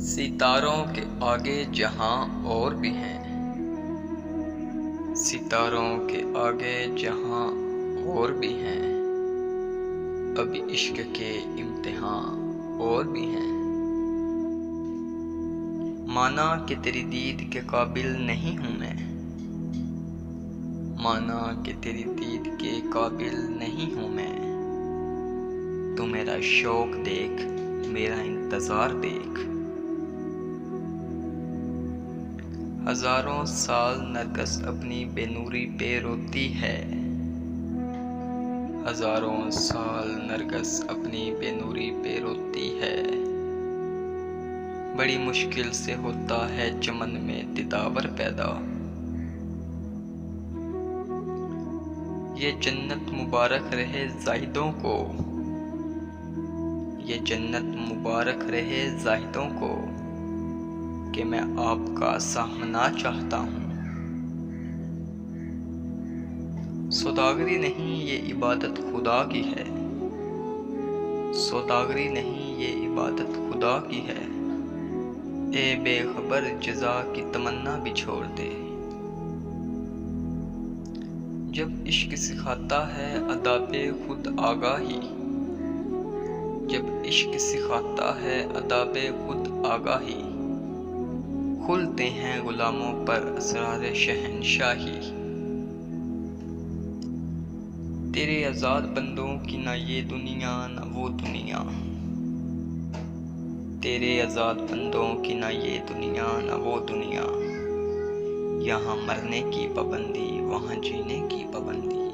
सितारों के आगे जहां और भी हैं, सितारों के आगे जहां और भी हैं, अभी इश्क के इम्तिहान और भी हैं। माना कि तेरी दीद के काबिल नहीं हूँ मैं, माना कि तेरी दीद के काबिल नहीं हूँ मैं। तू मेरा शौक देख, मेरा इंतज़ार देख। हजारों साल नरगिस अपनी बेनूरी पे रोती है, हजारों साल नरगिस अपनी बेनूरी पे रोती है। बड़ी मुश्किल से होता है चमन में दिदावर पैदा। ये जन्नत मुबारक रहे जाहिदों को, ये जन्नत मुबारक रहे जाहिदों को, कि मैं आपका सामना चाहता हूँ। सौदागरी नहीं ये इबादत खुदा की है, सौदागरी नहीं ये इबादत खुदा की है। ए बेखबर जज़ा की तमन्ना भी छोड़ दे। जब इश्क सिखाता है अदाबे खुद आगाही, जब इश्क सिखाता है अदाबे खुद आगाही, खुलते हैं गुलामों पर असरार शहनशाही। तेरे आज़ाद बंदों की ना ये दुनिया ना वो दुनिया, तेरे आज़ाद बंदों की ना ये दुनिया ना वो दुनिया। यहाँ मरने की पाबंदी, वहाँ जीने की पाबंदी।